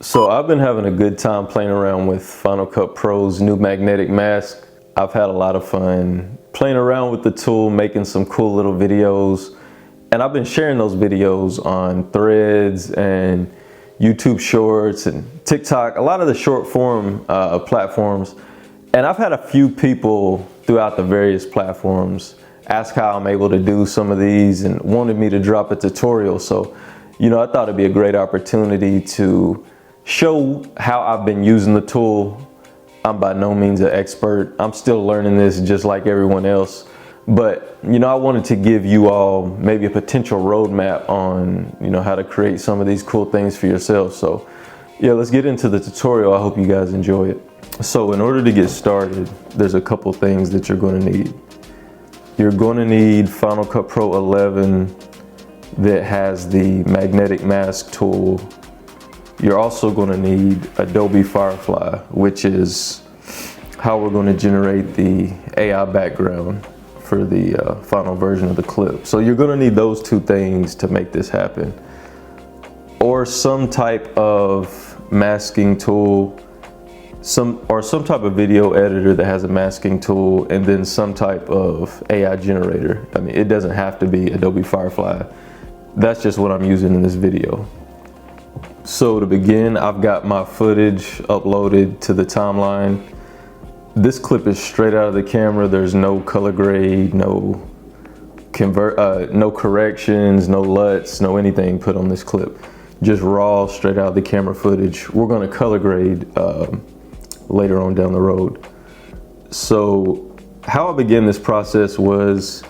So I've been having a good time playing around with Final Cut Pro's new magnetic mask. I've had a lot of fun playing around with the tool, making some cool little videos. And I've been sharing those videos on Threads and YouTube Shorts and TikTok, a lot of the short form platforms. And I've had a few people throughout the various platforms ask how I'm able to do some of these and wanted me to drop a tutorial. So, I thought it'd be a great opportunity to show how I've been using the tool. I'm by no means an expert. I'm still learning this just like everyone else. But, I wanted to give you all maybe a potential roadmap on, how to create some of these cool things for yourself. So yeah, let's get into the tutorial. I hope you guys enjoy it. So in order to get started, there's a couple things that you're going to need. You're going to need Final Cut Pro 11 that has the magnetic mask tool. You're also going to need Adobe Firefly, which is how we're going to generate the AI background for the final version of the clip. So you're going to need those two things to make this happen. Or some type of masking tool, some type of video editor that has a masking tool, and then some type of AI generator. I mean, it doesn't have to be Adobe Firefly. That's just what I'm using in this video. So to begin, I've got my footage uploaded to the timeline. This clip is straight out of the camera. There's no color grade, no corrections, no LUTs, no anything put on this clip. Just raw, straight out of the camera footage. We're going to color grade later on down the road. So how I began this process was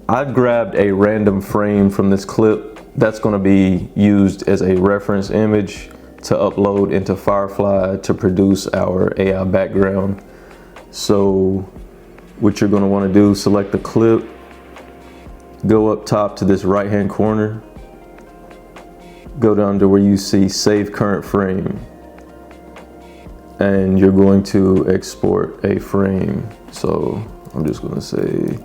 I grabbed a random frame from this clip that's going to be used as a reference image to upload into Firefly to produce our AI background. So what you're going to want to do, select the clip, go up top to this right hand corner, go down to where you see save current frame, and you're going to export a frame. So I'm just going to say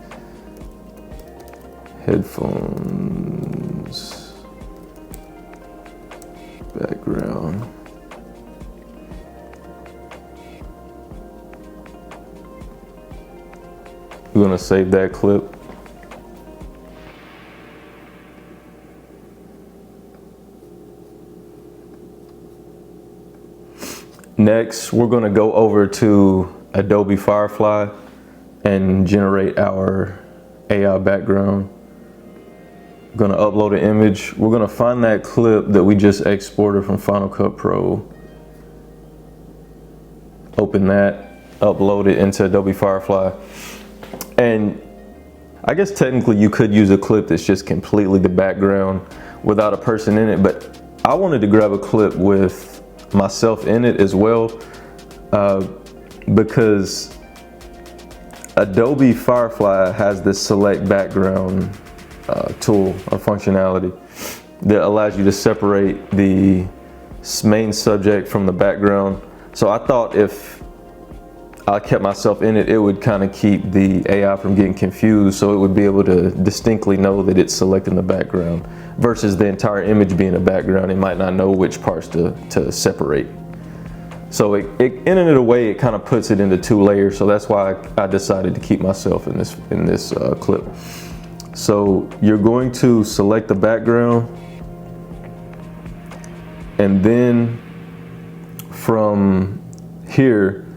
headphones background. We're going to save that clip. Next, we're going to go over to Adobe Firefly and generate our AI background. Going to upload an image. We're going to find that clip that we just exported from Final Cut Pro. Open that, upload it into Adobe Firefly. And I guess technically you could use a clip that's just completely the background without a person in it, but I wanted to grab a clip with myself in it as well, because Adobe Firefly has this select background tool or functionality that allows you to separate the main subject from the background. So I thought if I kept myself in it, it would kind of keep the AI from getting confused, so it would be able to distinctly know that it's selecting the background versus the entire image being a background. It might not know which parts to separate. So in a way, it kind of puts it into two layers. So that's why I decided to keep myself in this clip. So you're going to select the background, and then from here,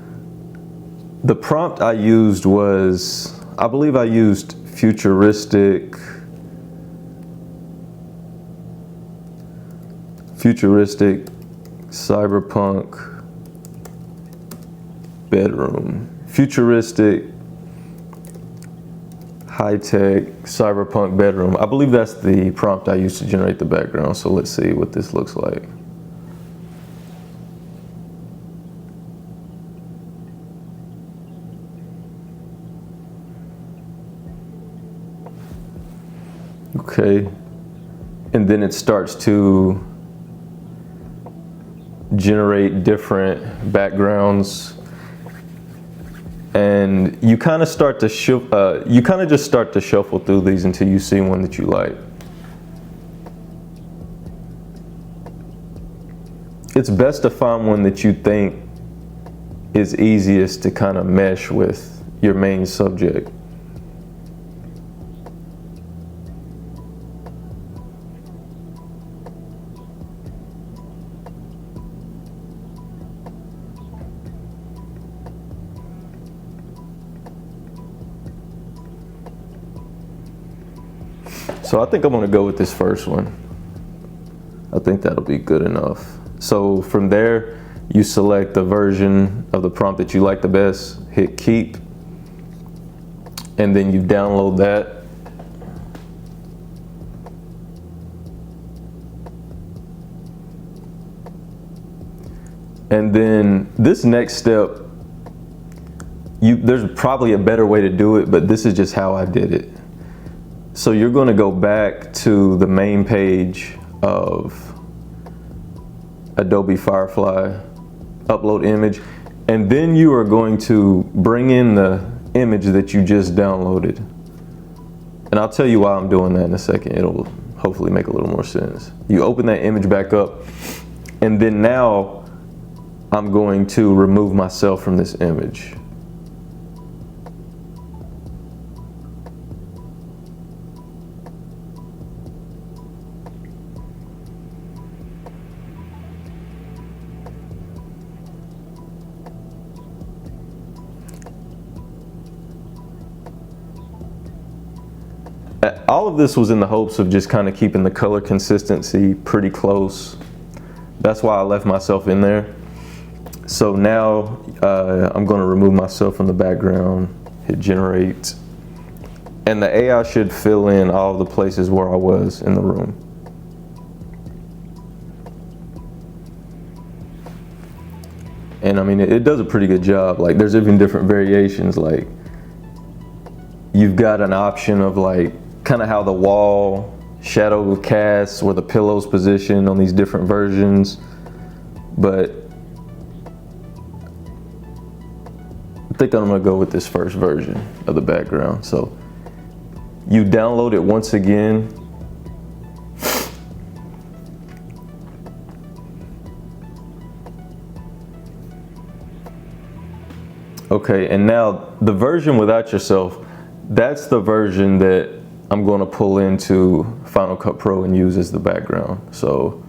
the prompt I used was, I believe I used futuristic cyberpunk bedroom, futuristic high-tech cyberpunk bedroom. I believe that's the prompt I used to generate the background. So let's see what this looks like. Okay, and then it starts to generate different backgrounds, and you kind of just start to shuffle through these until you see one that you like. it's best to find one that you think is easiest to kind of mesh with your main subject. So I think I'm gonna go with this first one. I think that'll be good enough. So from there, you select the version of the prompt that you like the best, hit keep, and then you download that. And then this next step, there's probably a better way to do it, but this is just how I did it. So you're going to go back to the main page of Adobe Firefly, upload image, and then you are going to bring in the image that you just downloaded. And I'll tell you why I'm doing that in a second. It'll hopefully make a little more sense. You open that image back up, and then now I'm going to remove myself from this image. All of this was in the hopes of just kind of keeping the color consistency pretty close. That's why I left myself in there. So now I'm going to remove myself from the background, hit generate, and the AI should fill in all the places where I was in the room. And I mean, it does a pretty good job. Like, there's even different variations. Like, you've got an option of like kind of how the wall shadow casts, where the pillow's positioned on these different versions. But I think I'm gonna go with this first version of the background. So you download it once again. Okay, and now the version without yourself, that's the version that I'm going to pull into Final Cut Pro and use as the background. So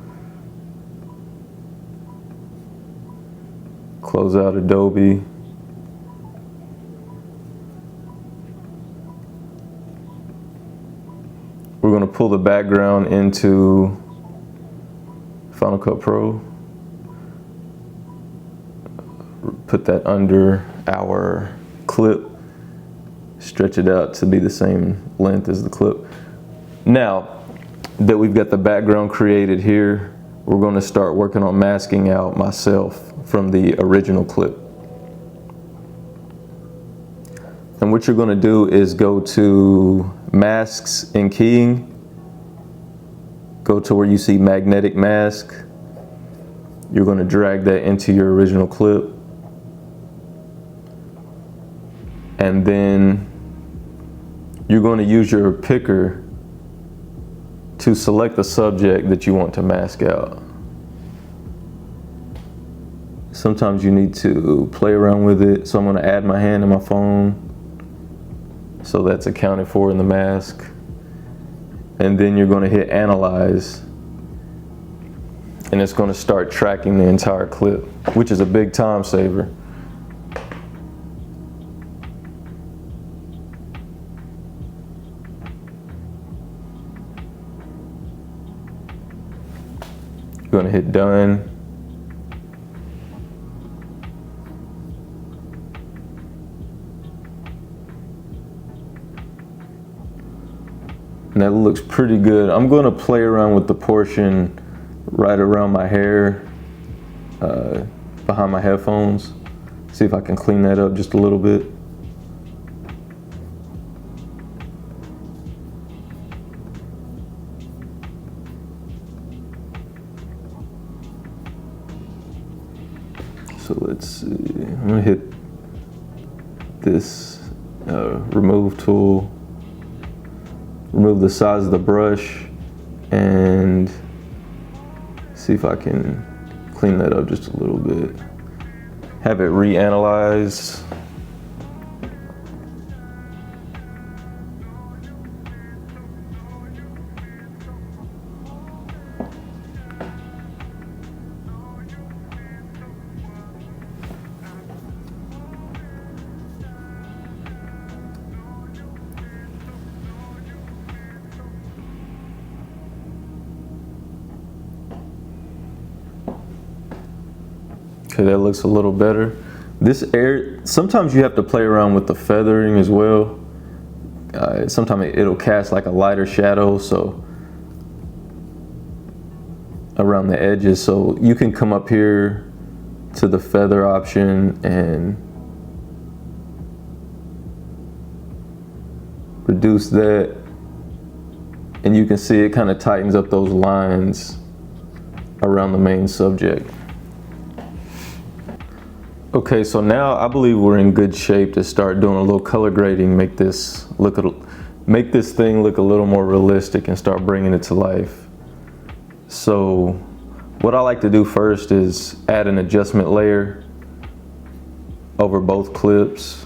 close out Adobe. We're going to pull the background into Final Cut Pro. Put that under our clip. Stretch it out to be the same length as the clip. Now that we've got the background created here, we're going to start working on masking out myself from the original clip. And what you're going to do is go to masks and keying, go to where you see magnetic mask. You're going to drag that into your original clip, and then you're going to use your picker to select the subject that you want to mask out. Sometimes you need to play around with it, so I'm going to add my hand to my phone, so that's accounted for in the mask. And then you're going to hit analyze, and it's going to start tracking the entire clip, which is a big time saver. Going to hit done. And that looks pretty good. I'm going to play around with the portion right around my hair, behind my headphones. See if I can clean that up just a little bit. So let's see, I'm gonna hit this remove tool, remove the size of the brush, and see if I can clean that up just a little bit. Have it reanalyzed. Okay, that looks a little better. This air, sometimes you have to play around with the feathering as well. Sometimes it'll cast like a lighter shadow, so around the edges. So you can come up here to the feather option and reduce that. And you can see it kind of tightens up those lines around the main subject. Okay, so now I believe we're in good shape to start doing a little color grading, make this thing look a little more realistic and start bringing it to life. So what I like to do first is add an adjustment layer over both clips.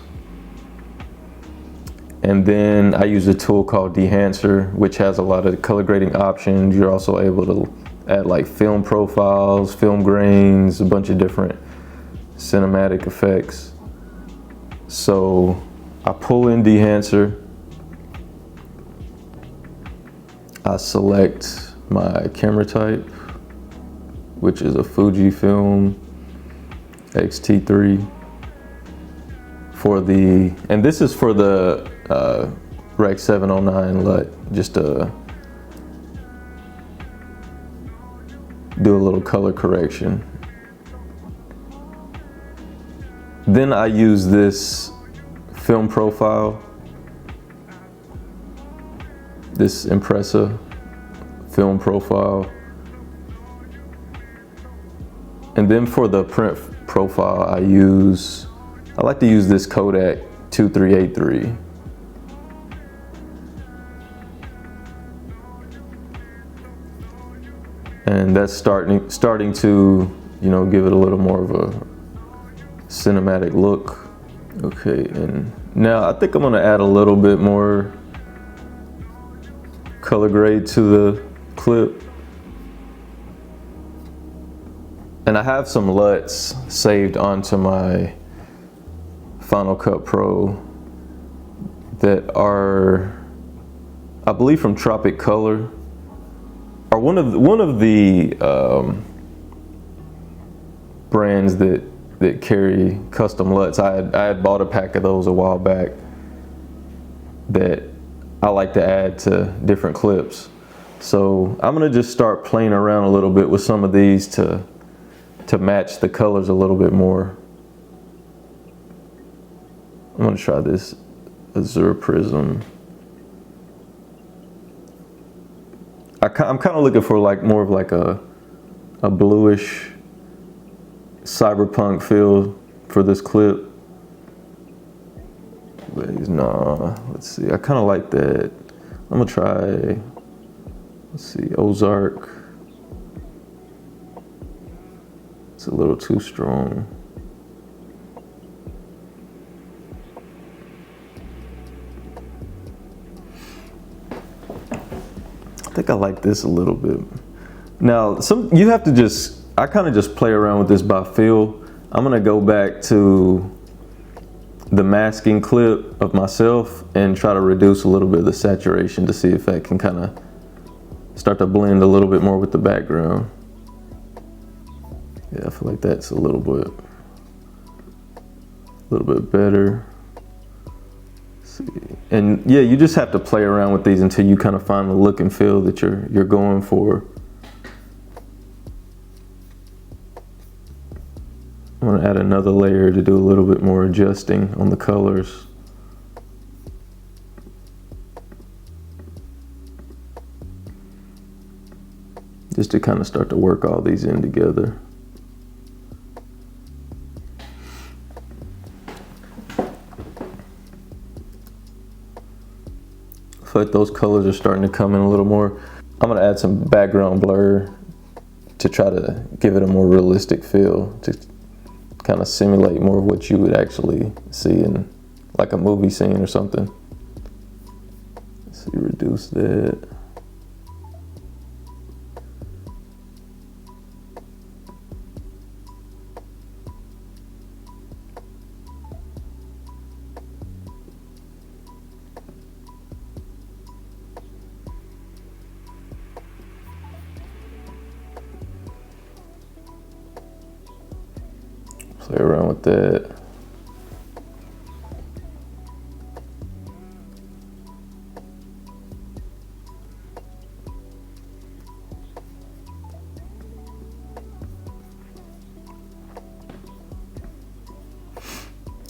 And then I use a tool called Dehancer, which has a lot of color grading options. You're also able to add like film profiles, film grains, a bunch of different cinematic effects. So I pull in Dehancer, I select my camera type, which is a Fujifilm X-T3 and this is for the Rec 709 LUT, just to do a little color correction. Then I use this film profile, this Impressa film profile. And then for the print profile, I like to use this Kodak 2383. And that's starting to, give it a little more of a cinematic look. Okay, and now I think I'm gonna add a little bit more color grade to the clip. And I have some LUTs saved onto my Final Cut Pro that are, I believe, from Tropic Color, or one of the brands that carry custom LUTs. I had bought a pack of those a while back that I like to add to different clips. So I'm gonna just start playing around a little bit with some of these to match the colors a little bit more. I'm gonna try this Azure Prism. I'm kind of looking for like more of like a bluish cyberpunk feel for this clip. Nah, let's see. I kind of like that. I'm gonna try. Let's see, Ozark. It's a little too strong. I think I like this a little bit. Now, you have to I kind of just play around with this by feel. I'm gonna go back to the masking clip of myself and try to reduce a little bit of the saturation to see if that can kind of start to blend a little bit more with the background. Yeah, I feel like that's a little bit better. Let's see. And yeah, you just have to play around with these until you kind of find the look and feel that you're going for. I'm gonna add another layer to do a little bit more adjusting on the colors. Just to kind of start to work all these in together. I feel like those colors are starting to come in a little more. I'm gonna add some background blur to try to give it a more realistic feel, to kind of simulate more of what you would actually see in like a movie scene or something. Let's see, reduce that. Play around with that.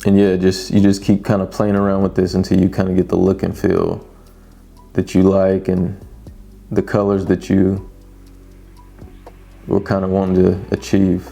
And yeah, you just keep kind of playing around with this until you kind of get the look and feel that you like and the colors that you were kind of wanting to achieve.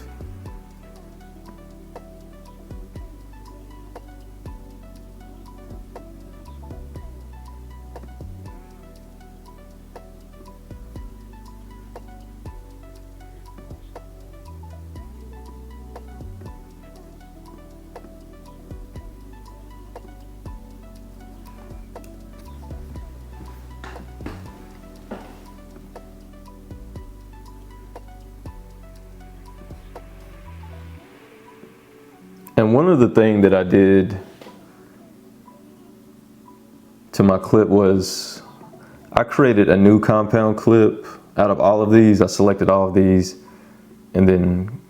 And one of the things that I did to my clip was I created a new compound clip out of all of these. I selected all of these and then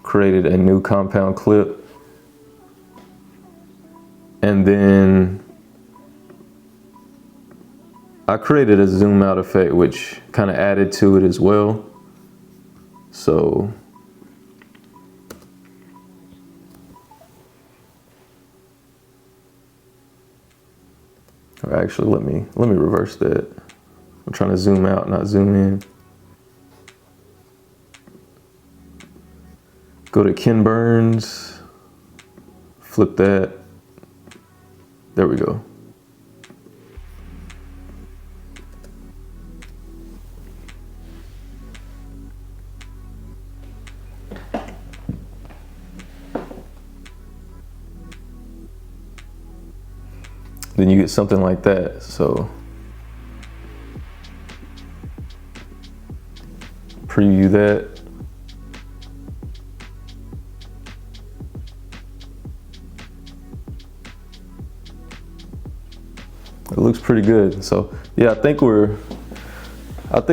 created a new compound clip. And then I created a zoom out effect, which kind of added to it as well. So or actually, let me reverse that. I'm trying to zoom out, not zoom in. Go to Ken Burns, flip that. There we go. Then you get something like that. So preview that. It looks pretty good. So yeah, I think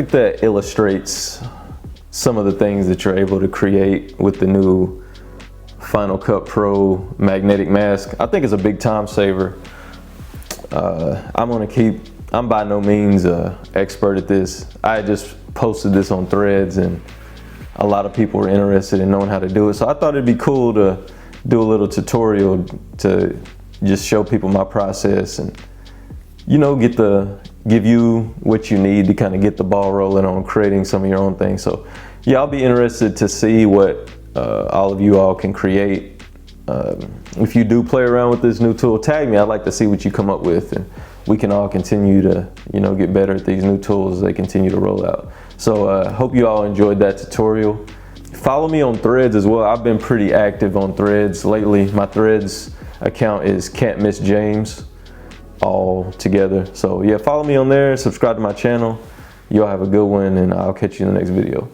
that illustrates some of the things that you're able to create with the new Final Cut Pro magnetic mask. I think it's a big time saver. I'm by no means an expert at this. I just posted this on Threads and a lot of people were interested in knowing how to do it. So I thought it'd be cool to do a little tutorial to just show people my process and, you know, give you what you need to kind of get the ball rolling on creating some of your own things. So yeah, I'll be interested to see what all of you all can create. If you do play around with this new tool, tag me. I'd like to see what you come up with, and we can all continue to, you know, get better at these new tools as they continue to roll out. So hope you all enjoyed that tutorial. Follow me on Threads as well. I've been pretty active on Threads lately. My Threads account is Can't Miss James, all together. So yeah, follow me on there, subscribe to my channel. You all have a good one, and I'll catch you in the next video.